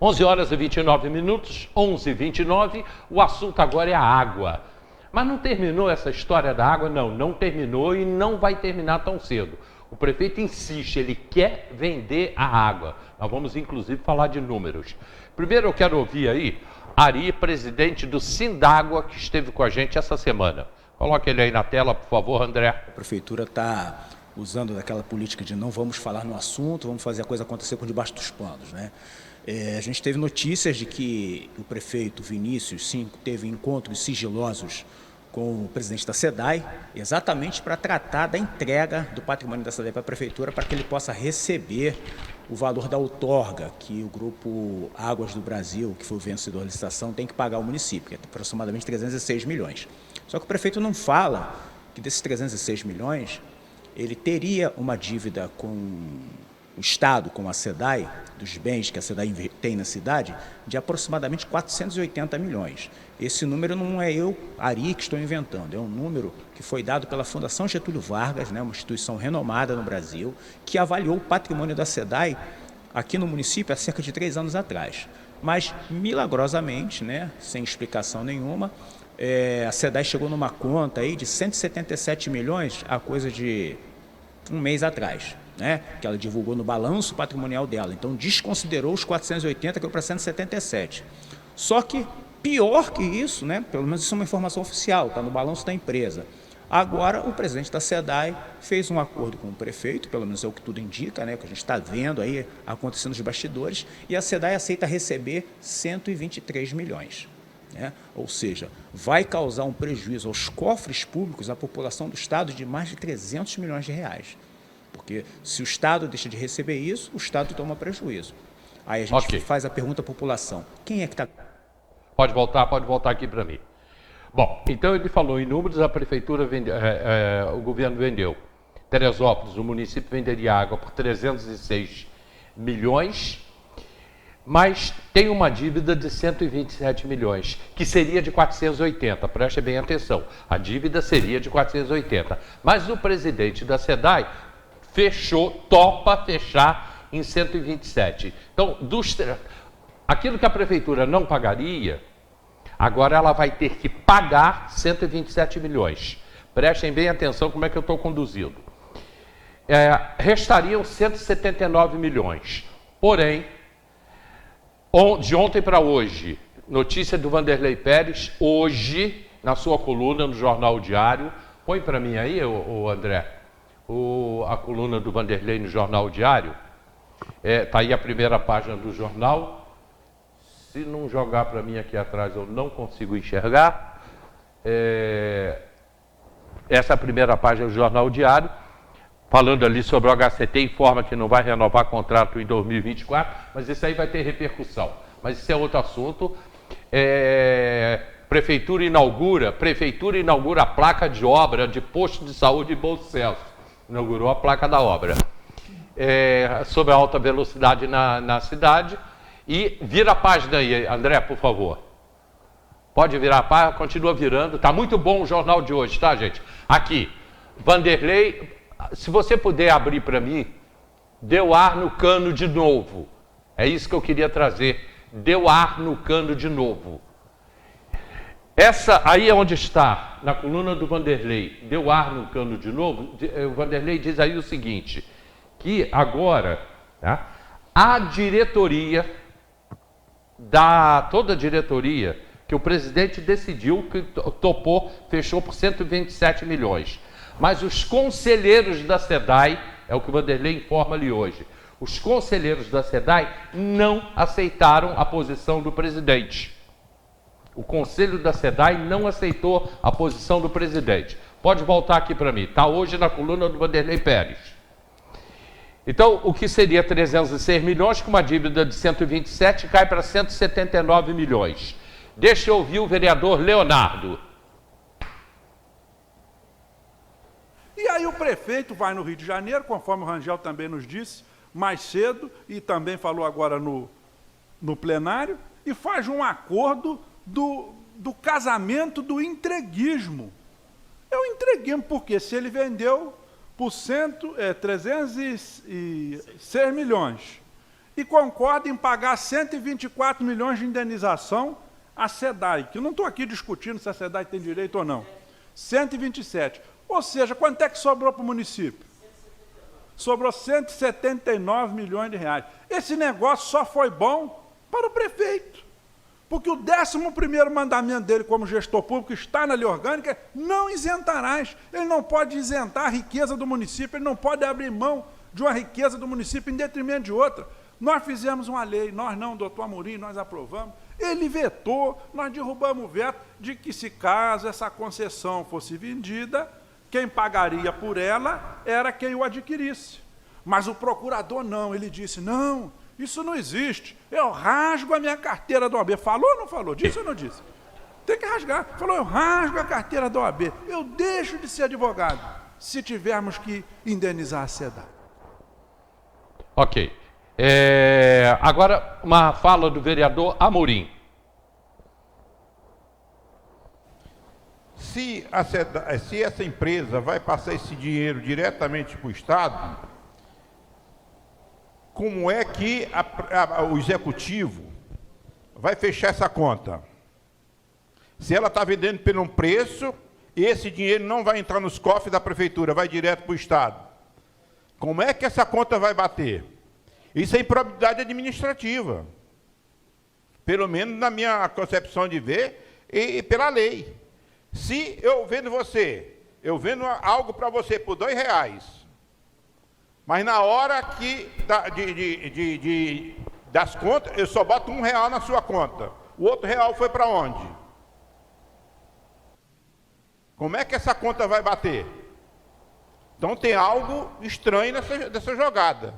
11 horas e 29 minutos, 11h29, o assunto agora é a água. Mas não terminou essa história da água? Não, não terminou e não vai terminar tão cedo. O prefeito insiste, ele quer vender a água. Nós vamos, inclusive, falar de números. Primeiro eu quero ouvir aí Ari, presidente do Sindágua, que esteve com a gente essa semana. Coloque ele aí na tela, por favor, André. A prefeitura está usando daquela política de não vamos falar no assunto, vamos fazer a coisa acontecer por debaixo dos panos, né? A gente teve notícias de que o prefeito Vinícius, sim, teve encontros sigilosos com o presidente da SEDAI, exatamente para tratar da entrega do patrimônio da SEDAI para a prefeitura, para que ele possa receber o valor da outorga que o Grupo Águas do Brasil, que foi o vencedor da licitação, tem que pagar ao município, que é aproximadamente 306 milhões. Só que o prefeito não fala que desses 306 milhões, ele teria uma dívida com o Estado, com a SEDAI, dos bens que a SEDAI tem na cidade, de aproximadamente 480 milhões. Esse número não é eu, Ari, que estou inventando, é um número que foi dado pela Fundação Getúlio Vargas, né, uma instituição renomada no Brasil, que avaliou o patrimônio da SEDAI aqui no município há cerca de 3 anos atrás. Mas, milagrosamente, né, sem explicação nenhuma, a SEDAI chegou numa conta aí de 177 milhões há coisa de um mês atrás, né, que ela divulgou no balanço patrimonial dela. Então, desconsiderou os 480, que foi para 177. Só que, pior que isso, né, pelo menos isso é uma informação oficial, está no balanço da empresa. Agora, o presidente da SEDAI fez um acordo com o prefeito, pelo menos é o que tudo indica, né, que a gente está vendo aí acontecendo nos bastidores, e a SEDAI aceita receber 123 milhões. Né? Ou seja, vai causar um prejuízo aos cofres públicos, à população do Estado, de mais de 300 milhões de reais. Porque se o Estado deixa de receber isso, o Estado toma prejuízo. Aí a gente faz a pergunta à população, quem é que está... Pode voltar aqui para mim. Bom, então ele falou em números, a prefeitura, o governo vendeu. Teresópolis, o município venderia água por 306 milhões, mas tem uma dívida de 127 milhões, que seria de 480, preste bem atenção, a dívida seria de 480, mas o presidente da SEDAI topa fechar em 127. Então, aquilo que a prefeitura não pagaria, agora ela vai ter que pagar 127 milhões. Prestem bem atenção como é que eu estou conduzindo. Restariam 179 milhões, porém, de ontem para hoje, notícia do Vanderlei Pérez, hoje, na sua coluna no Jornal Diário, põe para mim aí, André, a coluna do Vanderlei no Jornal Diário, está aí a primeira página do jornal, se não jogar para mim aqui atrás eu não consigo enxergar, essa é a primeira página do Jornal Diário, falando ali sobre o HCT, informa que não vai renovar contrato em 2024, mas isso aí vai ter repercussão. Mas isso é outro assunto. Prefeitura inaugura a placa de obra de posto de saúde em Bom Sucesso. Inaugurou a placa da obra. Sobre a alta velocidade na cidade. E vira a página aí, André, por favor. Pode virar a página, continua virando. Está muito bom o jornal de hoje, tá, gente? Aqui, Vanderlei... Se você puder abrir para mim, deu ar no cano de novo. É isso que eu queria trazer. Deu ar no cano de novo. Essa aí é onde está, na coluna do Vanderlei, deu ar no cano de novo. O Vanderlei diz aí o seguinte, que agora, tá, a diretoria, toda a diretoria, que o presidente decidiu, que topou, fechou por 127 milhões. Mas os conselheiros da SEDAI, é o que o Vanderlei informa ali hoje, os conselheiros da SEDAI não aceitaram a posição do presidente. O conselho da SEDAI não aceitou a posição do presidente. Pode voltar aqui para mim, está hoje na coluna do Vanderlei Pérez. Então, o que seria 306 milhões, com uma dívida de 127, cai para 179 milhões. Deixa eu ouvir o vereador Leonardo. E aí o prefeito vai no Rio de Janeiro, conforme o Rangel também nos disse, mais cedo, e também falou agora no plenário, e faz um acordo do casamento do entreguismo. É o entreguismo, porque se ele vendeu por 306 milhões, e concorda em pagar 124 milhões de indenização à SEDAI, que eu não estou aqui discutindo se a SEDAI tem direito ou não. 127. Ou seja, quanto é que sobrou para o município? Sobrou 179 milhões de reais. Esse negócio só foi bom para o prefeito. Porque o 11º mandamento dele como gestor público está na lei orgânica, não isentarás. Ele não pode isentar a riqueza do município, ele não pode abrir mão de uma riqueza do município em detrimento de outra. Nós fizemos uma lei, nós não, doutor Amorim, nós aprovamos. Ele vetou, nós derrubamos o veto de que, se caso essa concessão fosse vendida, quem pagaria por ela era quem o adquirisse. Mas o procurador não, ele disse, não, isso não existe, eu rasgo a minha carteira da OAB. Falou ou não falou? Disse ou não disse? Tem que rasgar. Falou, eu rasgo a carteira da OAB, eu deixo de ser advogado, se tivermos que indenizar a SEDAI. Ok. Agora, uma fala do vereador Amorim. Se essa empresa vai passar esse dinheiro diretamente para o Estado, como é que o executivo vai fechar essa conta? Se ela está vendendo por um preço, esse dinheiro não vai entrar nos cofres da prefeitura, vai direto para o Estado. Como é que essa conta vai bater? Isso é improbidade administrativa. Pelo menos na minha concepção de ver e pela lei. Se eu vendo algo para você por R$2, mas na hora das contas, eu só boto R$1 na sua conta. O outro R$1 foi para onde? Como é que essa conta vai bater? Então tem algo estranho nessa jogada.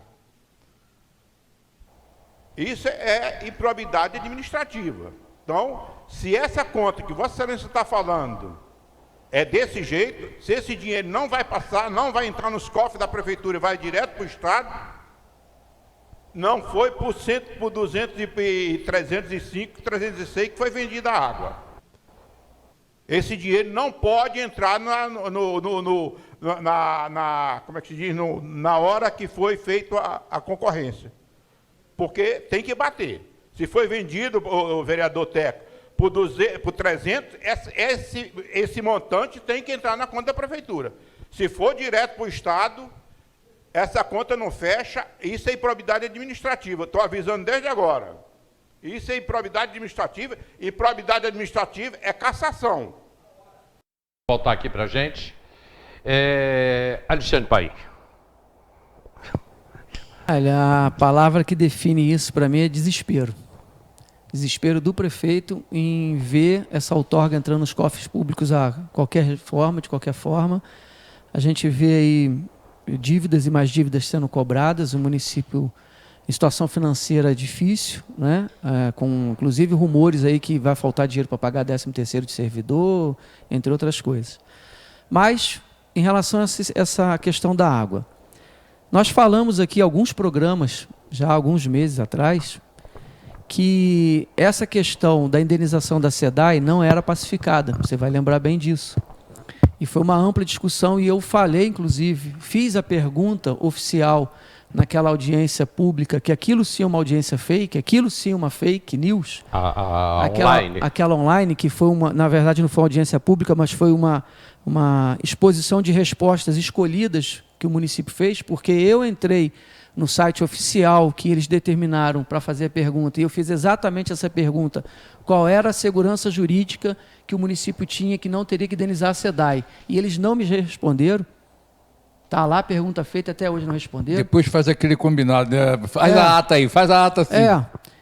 Isso é improbidade administrativa. Então, se essa conta que Vossa Excelência está falando é desse jeito, se esse dinheiro não vai passar, não vai entrar nos cofres da prefeitura e vai direto para o Estado, não foi por 305, 306 que foi vendida a água. Esse dinheiro não pode entrar como é que se diz? Na hora que foi feita a concorrência. Porque tem que bater. Se foi vendido, o vereador Teco, por 300, esse montante tem que entrar na conta da prefeitura. Se for direto para o Estado, essa conta não fecha, isso é improbidade administrativa. Estou avisando desde agora. Isso é improbidade administrativa, e improbidade administrativa é cassação. Vou voltar aqui para a gente. Alexandre Paim. Olha, a palavra que define isso para mim é desespero. Desespero do prefeito em ver essa outorga entrando nos cofres públicos de qualquer forma. A gente vê aí dívidas e mais dívidas sendo cobradas, o município em situação financeira difícil, né? Com inclusive rumores aí que vai faltar dinheiro para pagar 13º de servidor, entre outras coisas. Mas, em relação a essa questão da água, nós falamos aqui em alguns programas, já há alguns meses atrás, que essa questão da indenização da SEDAI não era pacificada, você vai lembrar bem disso. E foi uma ampla discussão, e eu falei, inclusive, fiz a pergunta oficial naquela audiência pública, que aquilo sim é uma audiência fake, aquilo sim é uma fake news. Aquela online, que foi na verdade não foi uma audiência pública, mas foi uma exposição de respostas escolhidas que o município fez, porque eu entrei no site oficial que eles determinaram para fazer a pergunta, e eu fiz exatamente essa pergunta: qual era a segurança jurídica que o município tinha que não teria que indenizar a SEDAI? E eles não me responderam. Está lá a pergunta feita, até hoje não responderam. Depois faz aquele combinado, né? Faz a ata aí, faz a ata sim.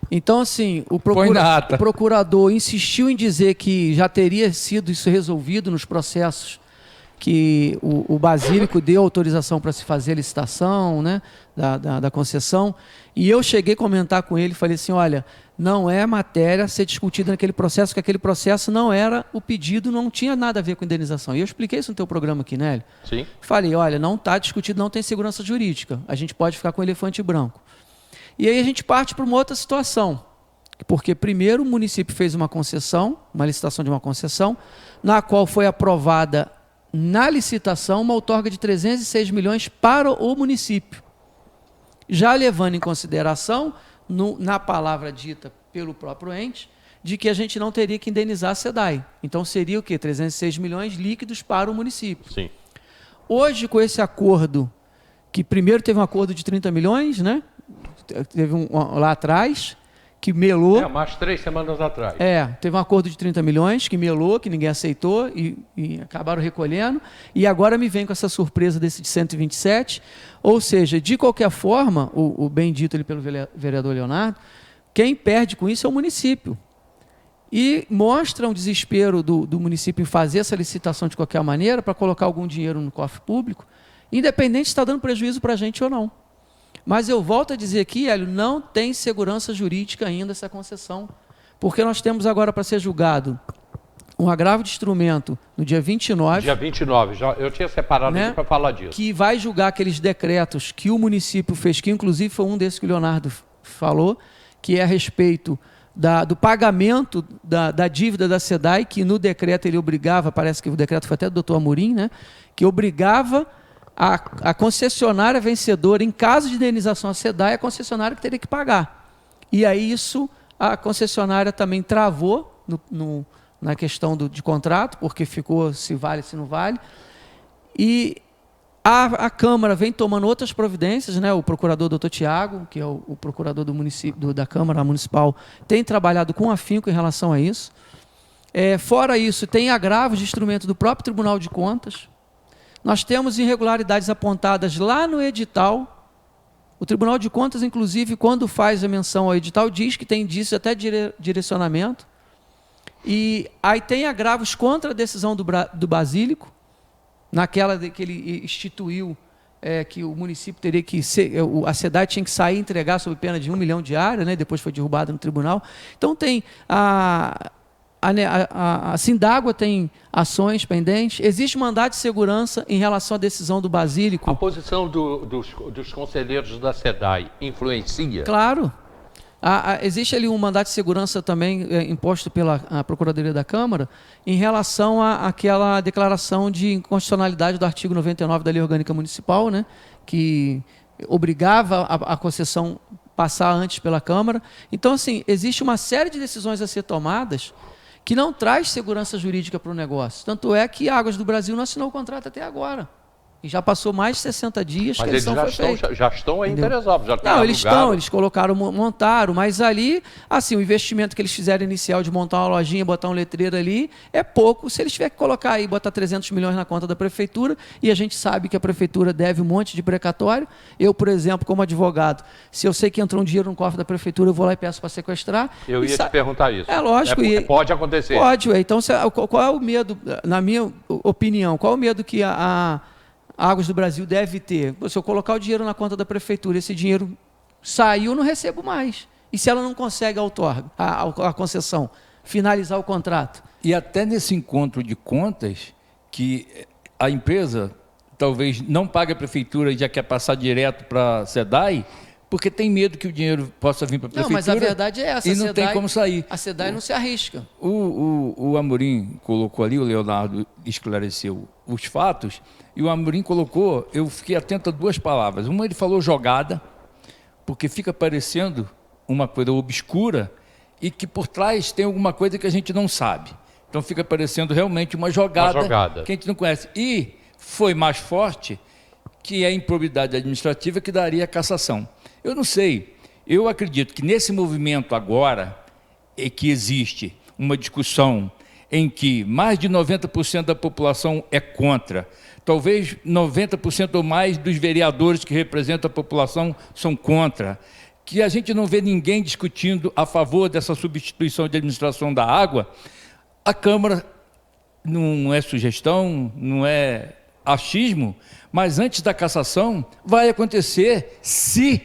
Então, assim, o procurador insistiu em dizer que já teria sido isso resolvido nos processos que o Basílico deu autorização para se fazer a licitação, né, da concessão, e eu cheguei a comentar com ele, falei assim, olha, não é matéria a ser discutida naquele processo, porque aquele processo não era o pedido, não tinha nada a ver com indenização. E eu expliquei isso no teu programa aqui, né? Sim. Falei, olha, não está discutido, não tem segurança jurídica, a gente pode ficar com o elefante branco. E aí a gente parte para uma outra situação, porque primeiro o município fez uma concessão, uma licitação de uma concessão, na qual foi aprovada na licitação uma outorga de 306 milhões para o município. Já levando em consideração na palavra dita pelo próprio ente, de que a gente não teria que indenizar a SEDAI. Então seria o quê? 306 milhões líquidos para o município. Sim. Hoje, com esse acordo, que primeiro teve um acordo de 30 milhões, né? Teve lá atrás, que melou. Umas 3 semanas atrás. Teve um acordo de 30 milhões, que melou, que ninguém aceitou e acabaram recolhendo. E agora me vem com essa surpresa desse de 127. Ou seja, de qualquer forma, o bem dito ali pelo vereador Leonardo, quem perde com isso é o município. E mostra um desespero do município em fazer essa licitação de qualquer maneira para colocar algum dinheiro no cofre público, independente se está dando prejuízo para a gente ou não. Mas eu volto a dizer aqui, Hélio, não tem segurança jurídica ainda essa concessão, porque nós temos agora para ser julgado um agravo de instrumento no dia 29. Dia 29, eu tinha separado aqui para falar disso. Que vai julgar aqueles decretos que o município fez, que inclusive foi um desses que o Leonardo falou, que é a respeito do pagamento da dívida da SEDAI, que no decreto ele obrigava, parece que o decreto foi até do doutor Amorim, né, que obrigava a concessionária vencedora, em caso de indenização à SEDAI, a concessionária que teria que pagar. E aí isso, a concessionária também travou na questão de contrato, porque ficou se vale, se não vale. E a Câmara vem tomando outras providências, né? O procurador doutor Tiago, que é o procurador do município, da Câmara Municipal, tem trabalhado com afinco em relação a isso. Fora isso, tem agravos de instrumento do próprio Tribunal de Contas. Nós temos irregularidades apontadas lá no edital. O Tribunal de Contas, inclusive, quando faz a menção ao edital, diz que tem indícios até de direcionamento. E aí tem agravos contra a decisão do Basílico, naquela que ele instituiu que o município teria que a SEDAI tinha que sair e entregar sob pena de 1 milhão diária, né? Depois foi derrubado no tribunal. Então tem a Sindágua tem ações pendentes. Existe mandado de segurança em relação à decisão do Basílico. A posição dos conselheiros da SEDAI influencia? Claro. Existe ali um mandato de segurança também imposto pela Procuradoria da Câmara em relação àquela declaração de inconstitucionalidade do artigo 99 da Lei Orgânica Municipal, né, que obrigava a concessão passar antes pela Câmara. Então, assim, existe uma série de decisões a ser tomadas que não traz segurança jurídica para o negócio. Tanto é que Águas do Brasil não assinou o contrato até agora. E já passou mais de 60 dias que a eleição foi feita. Já estão aí em Teresópolis, já não, eles colocaram, montaram, mas ali, assim, o investimento que eles fizeram inicial de montar uma lojinha, botar um letreiro ali, é pouco. Se eles tiverem que colocar aí, botar 300 milhões na conta da prefeitura, e a gente sabe que a prefeitura deve um monte de precatório. Eu, por exemplo, como advogado, se eu sei que entrou um dinheiro no cofre da prefeitura, eu vou lá e peço para sequestrar. Eu ia te perguntar isso. É lógico. Pode acontecer. Pode, então qual é o medo, na minha opinião, qual é o medo que a Águas do Brasil deve ter? Se eu colocar o dinheiro na conta da prefeitura, esse dinheiro saiu, eu não recebo mais. E se ela não consegue a concessão, finalizar o contrato? E até nesse encontro de contas, que a empresa talvez não pague a prefeitura e já quer passar direto para a SEDAI, porque tem medo que o dinheiro possa vir para a prefeitura. Não, mas a verdade é essa. E não tem como sair. A SEDAI não se arrisca. O Amorim colocou ali, o Leonardo esclareceu os fatos, e o Amorim colocou, eu fiquei atento a duas palavras. Uma, ele falou jogada, porque fica parecendo uma coisa obscura e que por trás tem alguma coisa que a gente não sabe. Então fica parecendo realmente uma jogada que a gente não conhece. E foi mais forte que é a improbidade administrativa que daria a cassação. Eu não sei, eu acredito que nesse movimento agora, que existe uma discussão em que mais de 90% da população é contra, talvez 90% ou mais dos vereadores que representam a população são contra, que a gente não vê ninguém discutindo a favor dessa substituição de administração da água, a Câmara não é sugestão, não é achismo, mas antes da cassação vai acontecer, se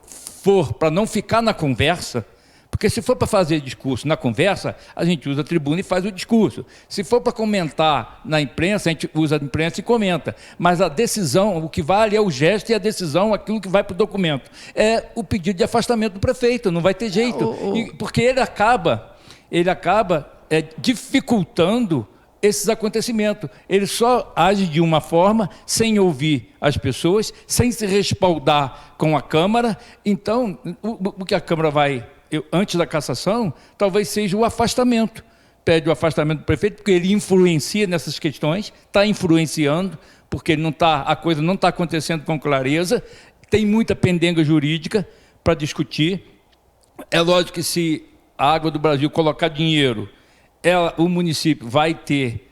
for para não ficar na conversa, porque se for para fazer discurso na conversa, a gente usa a tribuna e faz o discurso. Se for para comentar na imprensa, a gente usa a imprensa e comenta. Mas a decisão, o que vale é o gesto, e a decisão, aquilo que vai para o documento. É o pedido de afastamento do prefeito, não vai ter jeito. Porque ele acaba dificultando esses acontecimentos. Ele só age de uma forma, sem ouvir as pessoas, sem se respaldar com a Câmara. Então, o que a Câmara vai, antes da cassação, talvez seja o afastamento. Pede o afastamento do prefeito, porque ele influencia nessas questões, está influenciando, porque a coisa não está acontecendo com clareza, tem muita pendenga jurídica para discutir. É lógico que se a Água do Brasil colocar dinheiro, o município vai ter,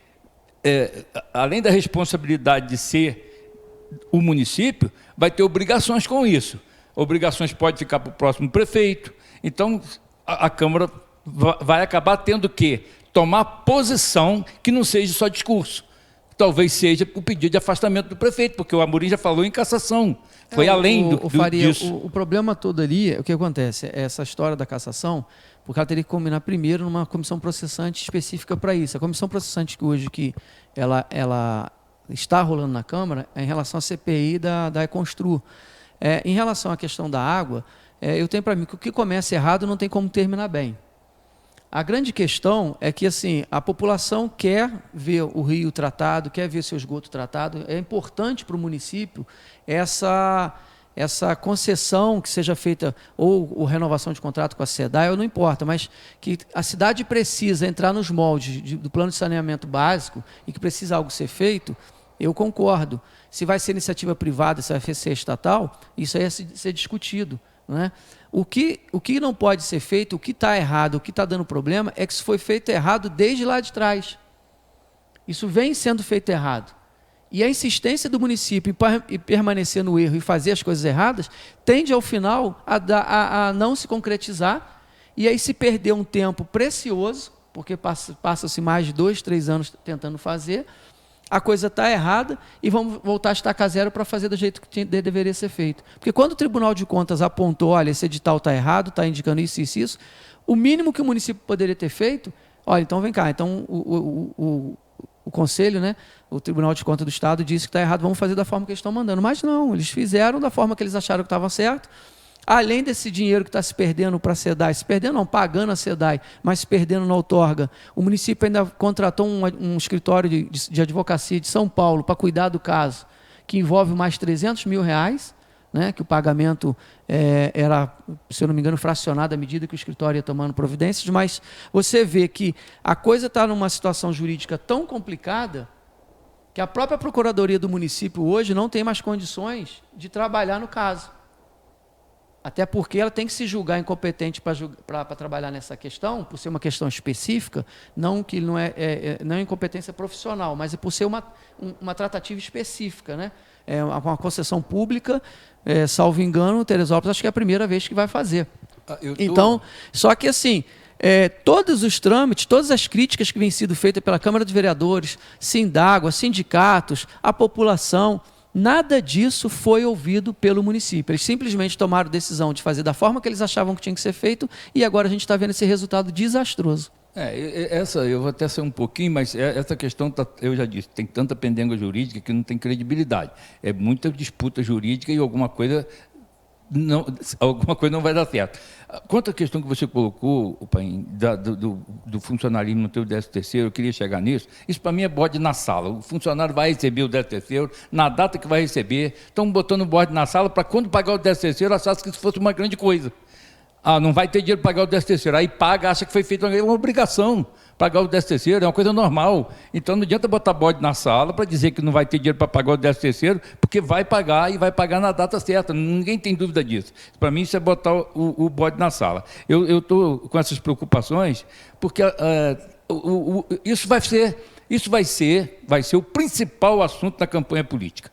além da responsabilidade de ser o município, vai ter obrigações com isso. Obrigações podem ficar para o próximo prefeito. Então, a Câmara vai acabar tendo que tomar posição que não seja só discurso. Talvez seja o pedido de afastamento do prefeito, porque o Amorim já falou em cassação. Foi além disso. O problema todo ali, o que acontece? É essa história da cassação, porque ela teria que combinar primeiro numa comissão processante específica para isso. A comissão processante que hoje ela está rolando na Câmara é em relação à CPI da Econstru. Em relação à questão da água, eu tenho para mim que o que começa errado não tem como terminar bem. A grande questão é que assim, a população quer ver o rio tratado, quer ver seu esgoto tratado. É importante para o município essa concessão que seja feita, ou renovação de contrato com a SEDAI, não importa, mas que a cidade precisa entrar nos moldes do plano de saneamento básico e que precisa algo ser feito, eu concordo. Se vai ser iniciativa privada, se vai ser estatal, isso aí é ser discutido, né? O que não pode ser feito, o que está errado, o que está dando problema, é que isso foi feito errado desde lá de trás. Isso vem sendo feito errado. E a insistência do município em permanecer no erro e fazer as coisas erradas, tende ao final a não se concretizar, e aí se perder um tempo precioso, porque passa-se mais de 2, 3 anos tentando fazer, a coisa está errada e vamos voltar a estacar zero para fazer do jeito que deveria ser feito. Porque quando o Tribunal de Contas apontou, olha, esse edital está errado, está indicando isso, isso, isso, o mínimo que o município poderia ter feito, olha, então vem cá, então o Conselho, né, o Tribunal de Contas do Estado disse que está errado, vamos fazer da forma que eles estão mandando. Mas não, eles fizeram da forma que eles acharam que estava certo. Além desse dinheiro que está se perdendo para a SEDAI, se perdendo não, pagando a SEDAI, mas se perdendo na outorga, o município ainda contratou um escritório de advocacia de São Paulo para cuidar do caso, que envolve mais R$300 mil, né, que o pagamento era, se eu não me engano, fracionado à medida que o escritório ia tomando providências, mas você vê que a coisa está numa situação jurídica tão complicada que a própria Procuradoria do município hoje não tem mais condições de trabalhar no caso. Até porque ela tem que se julgar incompetente para trabalhar nessa questão, por ser uma questão específica, não que não é incompetência profissional, mas é por ser uma tratativa específica, né? Uma concessão pública, salvo engano, Teresópolis acho que é a primeira vez que vai fazer. Então, só que assim, todos os trâmites, todas as críticas que vêm sido feitas pela Câmara de Vereadores, Sindágua, sindicatos, a população, nada disso foi ouvido pelo município. Eles simplesmente tomaram decisão de fazer da forma que eles achavam que tinha que ser feito e agora a gente está vendo esse resultado desastroso. Eu vou até ser um pouquinho, mas essa questão, eu já disse, tem tanta pendenga jurídica que não tem credibilidade. É muita disputa jurídica e alguma coisa não vai dar certo. Quanto à questão que você colocou, Paim, do funcionarismo no teu 13º, eu queria chegar nisso. Isso para mim é bode na sala. O funcionário vai receber o 13º na data que vai receber. Estão botando o bode na sala para quando pagar o 13º, achasse que isso fosse uma grande coisa. Não vai ter dinheiro para pagar o 13º. Aí paga, acha que foi feita uma obrigação. Pagar o 13º é uma coisa normal. Então não adianta botar bode na sala para dizer que não vai ter dinheiro para pagar o 13º, porque vai pagar e vai pagar na data certa. Ninguém tem dúvida disso. Para mim isso é botar o bode na sala. Eu estou com essas preocupações porque isso vai ser o principal assunto da campanha política.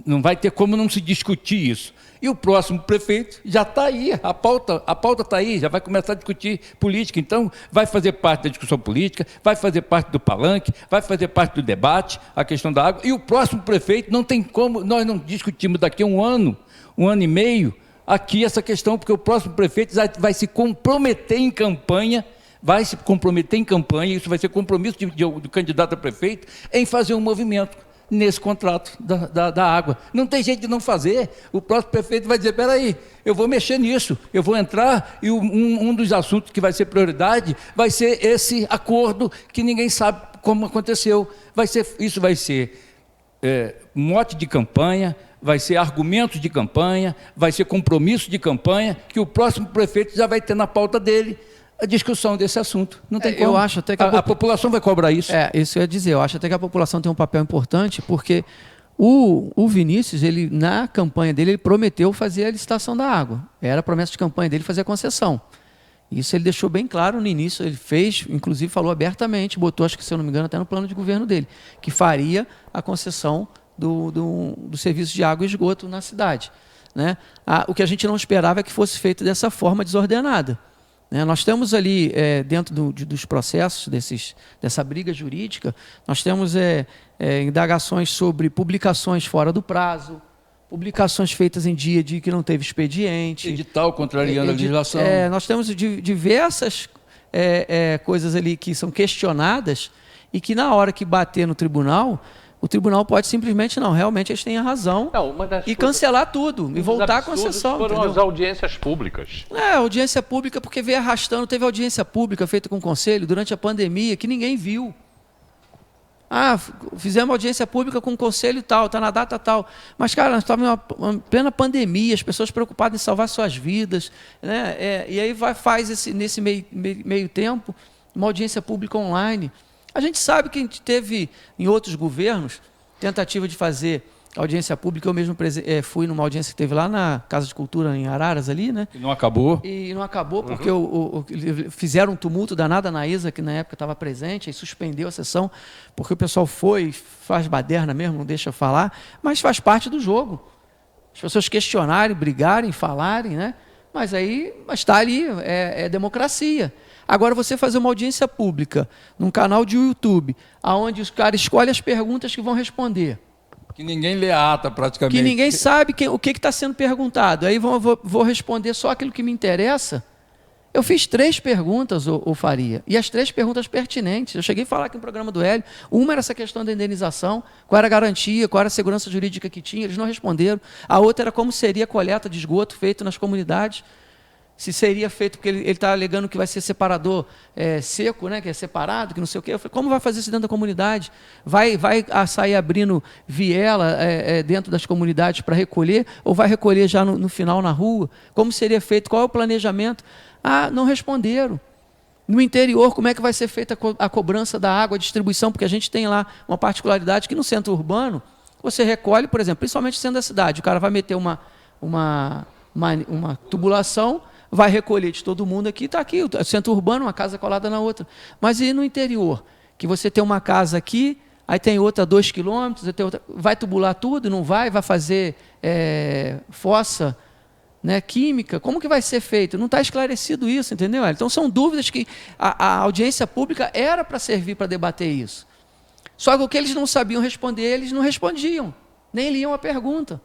Não vai ter como não se discutir isso. E o próximo prefeito já está aí, a pauta está aí, já vai começar a discutir política. Então, vai fazer parte da discussão política, vai fazer parte do palanque, vai fazer parte do debate, a questão da água. E o próximo prefeito, não tem como, nós não discutimos daqui a um ano e meio, aqui essa questão, porque o próximo prefeito vai se comprometer em campanha, isso vai ser compromisso do candidato a prefeito, em fazer um movimento nesse contrato da água. Não tem jeito de não fazer. O próximo prefeito vai dizer, espera aí, eu vou mexer nisso, eu vou entrar e um dos assuntos que vai ser prioridade vai ser esse acordo que ninguém sabe como aconteceu. Isso vai ser mote de campanha, vai ser argumento de campanha, vai ser compromisso de campanha, que o próximo prefeito já vai ter na pauta dele a discussão desse assunto. Não tem como. Eu acho até que a população vai cobrar isso. Isso eu ia dizer. Eu acho até que a população tem um papel importante, porque o Vinícius, ele, na campanha dele, ele prometeu fazer a licitação da água. Era a promessa de campanha dele fazer a concessão. Isso ele deixou bem claro no início, ele fez, inclusive falou abertamente, botou, acho que se eu não me engano, até no plano de governo dele, que faria a concessão do serviço de água e esgoto na cidade. Né? O que a gente não esperava é que fosse feito dessa forma desordenada. Nós temos ali, dentro dos processos dessa briga jurídica, nós temos indagações sobre publicações fora do prazo, publicações feitas em dia de que não teve expediente. Edital contrariando a legislação. Nós temos diversas coisas ali que são questionadas e que na hora que bater no tribunal, o tribunal pode simplesmente, não, realmente eles têm a razão, e cancelar tudo, e voltar à concessão. Foram entendeu? as audiências públicas. Audiência pública, porque veio arrastando, teve audiência pública feita com o Conselho durante a pandemia, que ninguém viu. Fizemos audiência pública com o Conselho tal, está na data tal. Mas, cara, nós estávamos em plena pandemia, as pessoas preocupadas em salvar suas vidas. Né? E aí faz nesse meio tempo uma audiência pública online. A gente sabe que a gente teve, em outros governos, tentativa de fazer audiência pública. Eu mesmo fui numa audiência que teve lá na Casa de Cultura, em Araras, ali, né? E não acabou? E não acabou porque fizeram um tumulto danado. A Anaísa, que na época estava presente, e suspendeu a sessão, porque o pessoal faz baderna mesmo, não deixa falar, mas faz parte do jogo. As pessoas questionarem, brigarem, falarem, né? Mas está ali, é democracia. Agora, você fazer uma audiência pública num canal de YouTube, onde os caras escolhem as perguntas que vão responder. Que ninguém lê a ata, praticamente. Que ninguém sabe o que está sendo perguntado. Aí vou responder só aquilo que me interessa. Eu fiz 3 perguntas, ô Faria, e as 3 perguntas pertinentes. Eu cheguei a falar aqui no programa do Hélio. Uma era essa questão da indenização, qual era a garantia, qual era a segurança jurídica que tinha, eles não responderam. A outra era como seria a coleta de esgoto feito nas comunidades. Se seria feito, porque ele está alegando que vai ser separador seco, né, que é separado, que não sei o quê. Eu falei, como vai fazer isso dentro da comunidade? Vai sair abrindo viela dentro das comunidades para recolher, ou vai recolher já no final na rua? Como seria feito? Qual é o planejamento? Não responderam. No interior, como é que vai ser feita a cobrança da água, a distribuição? Porque a gente tem lá uma particularidade que no centro urbano, você recolhe, por exemplo, principalmente no centro da cidade, o cara vai meter uma tubulação, vai recolher de todo mundo aqui, está aqui, o centro urbano, uma casa colada na outra. Mas e no interior? Que você tem uma casa aqui, aí tem outra a 2 quilômetros, vai tubular tudo, não vai fazer fossa, né, química? Como que vai ser feito? Não está esclarecido isso, entendeu? Então são dúvidas que a audiência pública era para servir para debater isso. Só que o que eles não sabiam responder, eles não respondiam, nem liam a pergunta.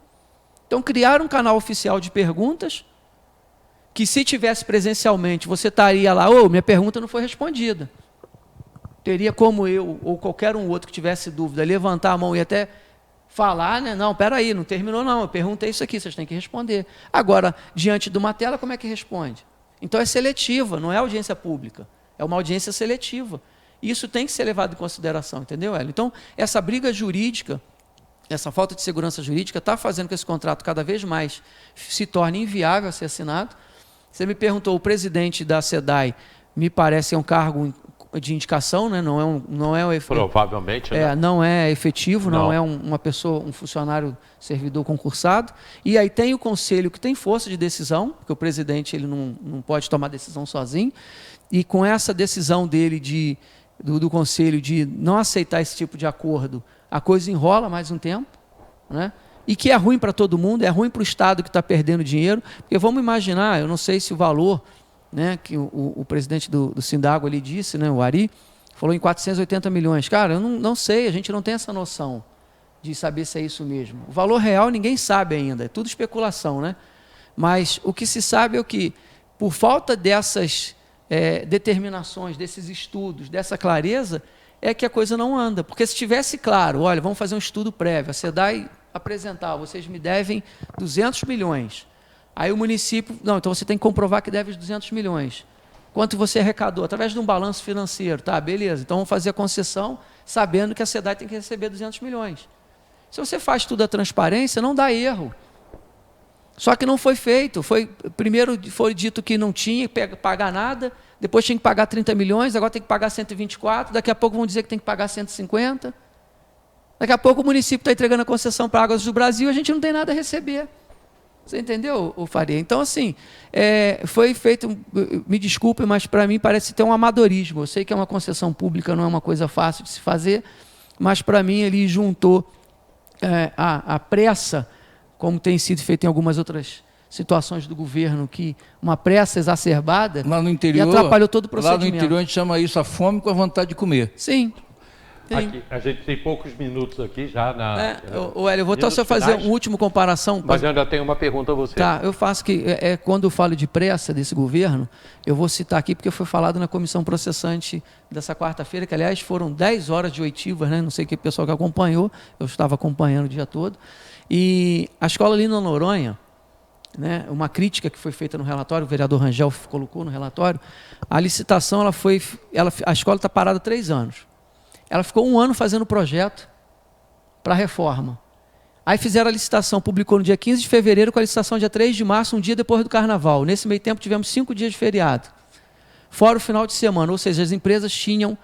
Então criaram um canal oficial de perguntas, que se tivesse presencialmente, você estaria lá, minha pergunta não foi respondida. Teria como eu, ou qualquer outro que tivesse dúvida, levantar a mão e até falar, né? Não, peraí, não terminou não, eu perguntei isso aqui, vocês têm que responder. Agora, diante de uma tela, como é que responde? Então é seletiva, não é audiência pública, é uma audiência seletiva. E isso tem que ser levado em consideração, entendeu, Hélio? Então, essa briga jurídica, essa falta de segurança jurídica está fazendo com que esse contrato cada vez mais se torne inviável a ser assinado. Você me perguntou, o presidente da SEDAI me parece um cargo de indicação, né? Não é provavelmente, né? Não é efetivo, não é uma pessoa, um funcionário servidor concursado. E aí tem o conselho que tem força de decisão, porque o presidente ele não pode tomar decisão sozinho. E com essa decisão dele do conselho de não aceitar esse tipo de acordo, a coisa enrola mais um tempo, né? E que é ruim para todo mundo, é ruim para o Estado que está perdendo dinheiro, porque vamos imaginar, eu não sei se o valor, né, que o presidente do Sindago ali disse, né, o Ari, falou em 480 milhões. Cara, eu não sei, a gente não tem essa noção de saber se é isso mesmo. O valor real ninguém sabe ainda, é tudo especulação, né? Mas o que se sabe é que, por falta dessas determinações, desses estudos, dessa clareza, é que a coisa não anda. Porque se tivesse claro, olha, vamos fazer um estudo prévio, a SEDAI apresentar, vocês me devem 200 milhões. Aí o município, não, então você tem que comprovar que deve os 200 milhões. Quanto você arrecadou? Através de um balanço financeiro. Tá, beleza. Então vamos fazer a concessão sabendo que a SEDAI tem que receber 200 milhões. Se você faz tudo a transparência, não dá erro. Só que não foi feito. Primeiro foi dito que não tinha que pagar nada, depois tinha que pagar 30 milhões, agora tem que pagar 124, daqui a pouco vão dizer que tem que pagar 150. Daqui a pouco o município está entregando a concessão para Águas do Brasil e a gente não tem nada a receber. Você entendeu, Faria? Então, assim, foi feito, me desculpe, mas para mim parece ter um amadorismo. Eu sei que é uma concessão pública, não é uma coisa fácil de se fazer, mas para mim ele juntou a pressa, como tem sido feito em algumas outras situações do governo, que uma pressa exacerbada lá no interior, e atrapalhou todo o procedimento. Lá no interior a gente chama isso a fome com a vontade de comer. Sim. Aqui, a gente tem poucos minutos aqui já na... Hélio, eu vou só fazer uma última comparação. Mas eu ainda tenho uma pergunta a você. Tá, eu faço que, quando eu falo de pressa desse governo, eu vou citar aqui porque foi falado na comissão processante dessa quarta-feira, que aliás foram 10 horas de oitivas, né? Não sei que pessoal que acompanhou, eu estava acompanhando o dia todo. E a escola ali na Noronha, né, uma crítica que foi feita no relatório, o vereador Rangel colocou no relatório, a licitação, a escola está parada há 3 anos. Ela ficou 1 ano fazendo o projeto para a reforma. Aí fizeram a licitação, publicou no dia 15 de fevereiro, com a licitação dia 3 de março, um dia depois do carnaval. Nesse meio tempo tivemos 5 dias de feriado, fora o final de semana, ou seja, as empresas tinham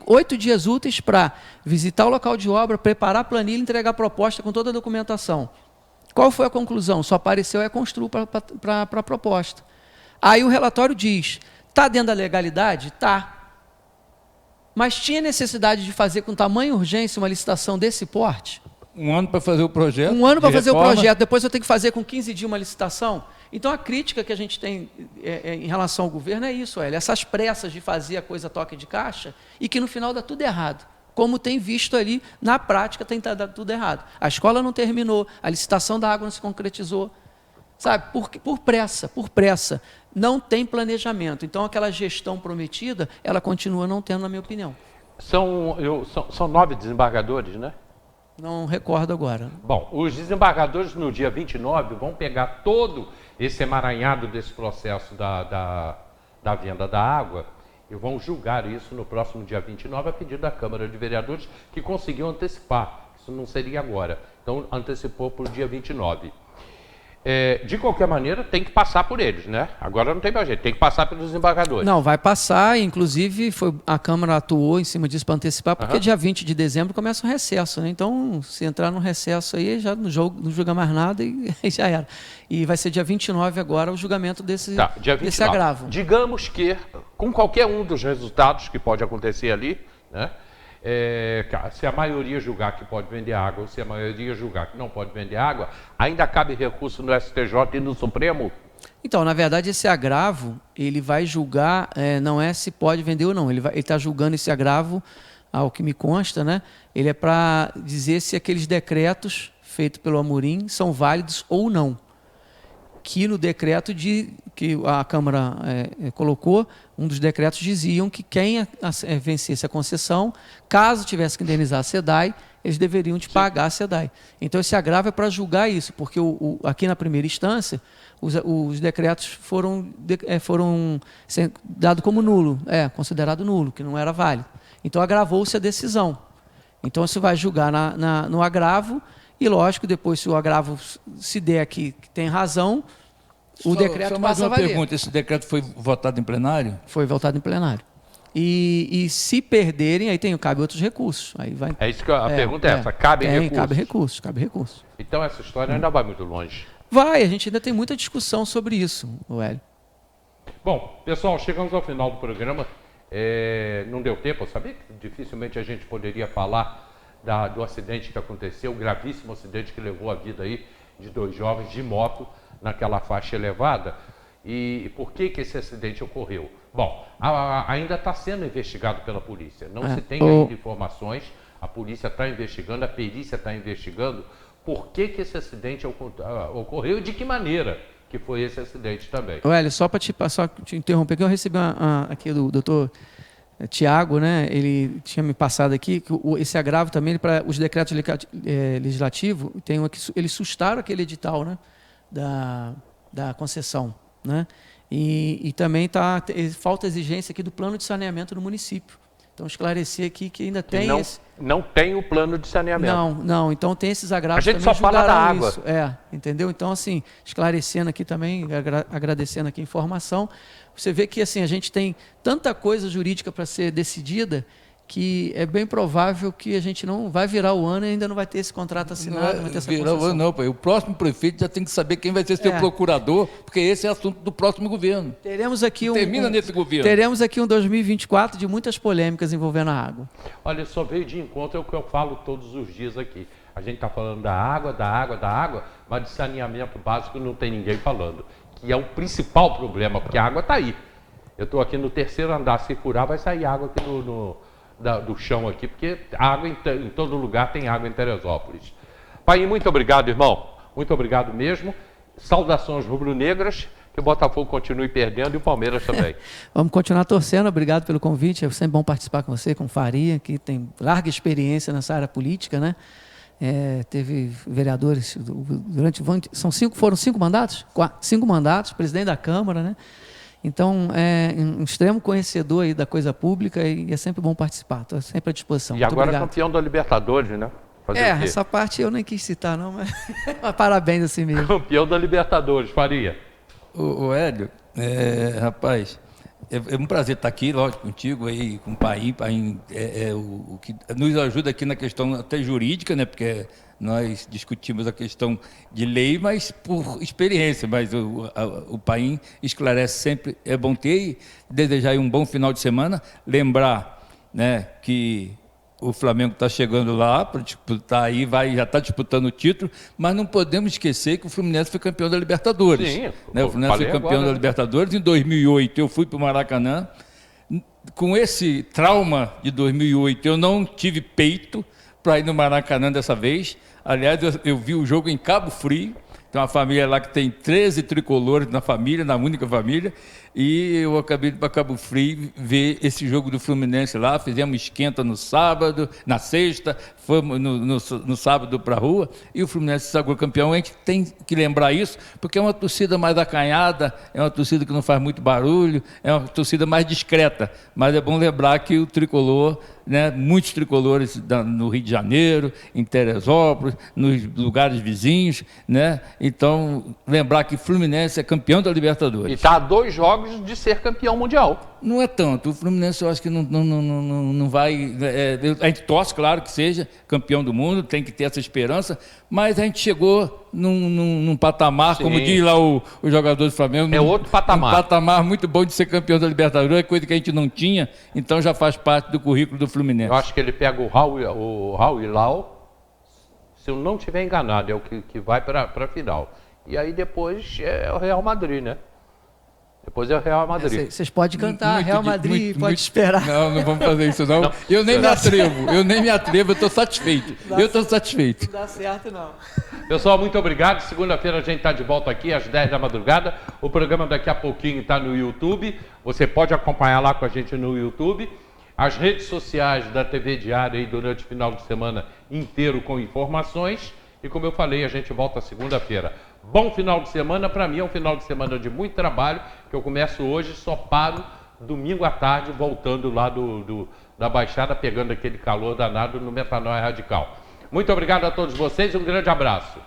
8 dias úteis para visitar o local de obra, preparar a planilha e entregar a proposta com toda a documentação. Qual foi a conclusão? Só apareceu a Constru para a proposta. Aí o relatório diz, está dentro da legalidade? Está. Mas tinha necessidade de fazer com tamanha urgência uma licitação desse porte? 1 ano para fazer o projeto? 1 ano para fazer o projeto, depois eu tenho que fazer com 15 dias uma licitação? Então a crítica que a gente tem em relação ao governo é isso, Hélio, essas pressas de fazer a coisa toque de caixa e que no final dá tudo errado. Como tem visto ali, na prática tem dado tudo errado. A escola não terminou, a licitação da água não se concretizou. Sabe, por pressa. Não tem planejamento. Então, aquela gestão prometida, ela continua não tendo, na minha opinião. São 9 desembargadores, né? Não recordo agora. Bom, os desembargadores no dia 29 vão pegar todo esse emaranhado desse processo da venda da água e vão julgar isso no próximo dia 29 a pedido da Câmara de Vereadores, que conseguiu antecipar. Isso não seria agora. Então, antecipou para o dia 29. De qualquer maneira, tem que passar por eles, né? Agora não tem mais jeito, tem que passar pelos desembargadores. Não, vai passar, inclusive a Câmara atuou em cima disso para antecipar, porque dia 20 de dezembro começa o recesso, né? Então, se entrar no recesso aí, já não julga mais nada e já era. E vai ser dia 29 agora o julgamento desse agravo. Digamos que, com qualquer um dos resultados que pode acontecer ali, né? Se a maioria julgar que pode vender água, ou se a maioria julgar que não pode vender água, ainda cabe recurso no STJ e no Supremo? Então, na verdade, esse agravo, ele vai julgar, não é se pode vender ou não, ele está julgando esse agravo, ao que me consta, né? Ele é para dizer se aqueles decretos feitos pelo Amorim são válidos ou não. Que no decreto que a Câmara colocou, um dos decretos diziam que quem vencesse a concessão, caso tivesse que indenizar a SEDAI, eles deveriam pagar a SEDAI. Então, esse agravo é para julgar isso, porque aqui na primeira instância, os decretos foram dados como nulo, considerado nulo, que não era válido. Então, agravou-se a decisão. Então, você vai julgar no agravo, e lógico, depois se o agravo se der aqui que tem razão, o decreto passa a valer. Pergunta, esse decreto foi votado em plenário? Foi votado em plenário. E se perderem, aí cabe outros recursos. Aí vai, é isso que a pergunta é essa, cabe recursos? Cabe recursos. Então essa história ainda vai muito longe. Vai, a gente ainda tem muita discussão sobre isso, Hélio. Bom, pessoal, chegamos ao final do programa. Não deu tempo, eu sabia que dificilmente a gente poderia falar do acidente que aconteceu, o gravíssimo acidente que levou a vida aí de 2 jovens de moto naquela faixa elevada. E por que esse acidente ocorreu? Bom, ainda está sendo investigado pela polícia. Não se tem ainda informações, a polícia está investigando, a perícia está investigando por que esse acidente ocorreu e de que maneira que foi esse acidente também. Hélio, só para te interromper, que eu recebi aqui do doutor Tiago, né? Ele tinha me passado aqui que esse agravo também para os decretos legislativos, eles sustaram aquele edital, né? Da concessão, né? E também falta exigência aqui do plano de saneamento do município. Então, esclarecer aqui que ainda tem não tem o plano de saneamento. Não. Então, tem esses agravos. A gente só fala da água. Isso. Entendeu? Então, assim, esclarecendo aqui também, agradecendo aqui a informação, você vê que assim, a gente tem tanta coisa jurídica para ser decidida que é bem provável que a gente não vai virar o ano e ainda não vai ter esse contrato assinado, não vai ter essa concessão. Não, pai. O próximo prefeito já tem que saber quem vai ser seu procurador, porque esse é assunto do próximo governo. Teremos aqui nesse governo. Teremos aqui um 2024 de muitas polêmicas envolvendo a água. Olha, só veio de encontro é o que eu falo todos os dias aqui. A gente está falando da água, mas de saneamento básico não tem ninguém falando, que é o principal problema, porque a água está aí. Eu estou aqui no 3º andar, se furar vai sair água aqui do chão aqui, porque água em todo lugar tem água em Teresópolis. Pai, muito obrigado, irmão. Muito obrigado mesmo. Saudações rubro-negras, que o Botafogo continue perdendo e o Palmeiras também. Vamos continuar torcendo. Obrigado pelo convite. É sempre bom participar com você, com o Faria, que tem larga experiência nessa área política, né? Teve vereadores foram 5 mandatos? 5 mandatos, presidente da Câmara, né? Então, é um extremo conhecedor aí da coisa pública e é sempre bom participar. Estou sempre à disposição. E agora campeão da Libertadores, né? Essa parte eu nem quis citar, não, mas parabéns assim mesmo. Campeão da Libertadores, Faria. O Hélio, rapaz, é um prazer estar aqui, lógico, contigo aí, com o Paim. Paim o que nos ajuda aqui na questão até jurídica, né? Porque nós discutimos a questão de lei, mas por experiência. Mas o Paim esclarece sempre, é bom ter e desejar aí um bom final de semana. Lembrar, né, que o Flamengo está chegando lá para disputar aí, já está disputando o título, mas não podemos esquecer que o Fluminense foi campeão da Libertadores. Sim, né? O Fluminense foi campeão da Libertadores. Em 2008 eu fui para o Maracanã. Com esse trauma de 2008 eu não tive peito para ir no Maracanã dessa vez. Aliás, eu vi o jogo em Cabo Frio. Tem uma família lá que tem 13 tricolores na família, na única família, e eu acabei de ir para Cabo Frio ver esse jogo do Fluminense lá. Fizemos esquenta no sábado, na sexta, fomos no sábado para a rua, e o Fluminense se sagrou campeão. A gente tem que lembrar isso, porque é uma torcida mais acanhada, é uma torcida que não faz muito barulho, é uma torcida mais discreta, mas é bom lembrar que o tricolor, né, muitos tricolores no Rio de Janeiro, em Teresópolis, nos lugares vizinhos, né? Então, lembrar que o Fluminense é campeão da Libertadores. E está a 2 jogos de ser campeão mundial. Não é tanto. O Fluminense, eu acho que não vai... a gente torce, claro, que seja campeão do mundo, tem que ter essa esperança, mas a gente chegou num patamar, sim, como diz lá o jogador do Flamengo... outro patamar. Um patamar muito bom de ser campeão da Libertadores, é coisa que a gente não tinha, então já faz parte do currículo do Fluminense. Eu acho que ele pega o Raul Hilal, se eu não estiver enganado, é o que vai para a final. E aí depois é o Real Madrid, né? Depois é o Real Madrid. Vocês podem cantar Real Madrid, pode esperar. Não vamos fazer isso não. Eu nem me atrevo, eu estou satisfeito. Não dá certo não. Pessoal, muito obrigado. Segunda-feira a gente está de volta aqui às 10 da madrugada. O programa daqui a pouquinho está no YouTube. Você pode acompanhar lá com a gente no YouTube. As redes sociais da TV Diária aí durante o final de semana inteiro com informações. E como eu falei, a gente volta segunda-feira. Bom final de semana. Para mim é um final de semana de muito trabalho, que eu começo hoje, só paro domingo à tarde, voltando lá da Baixada, pegando aquele calor danado no Metanoia Radical. Muito obrigado a todos vocês e um grande abraço.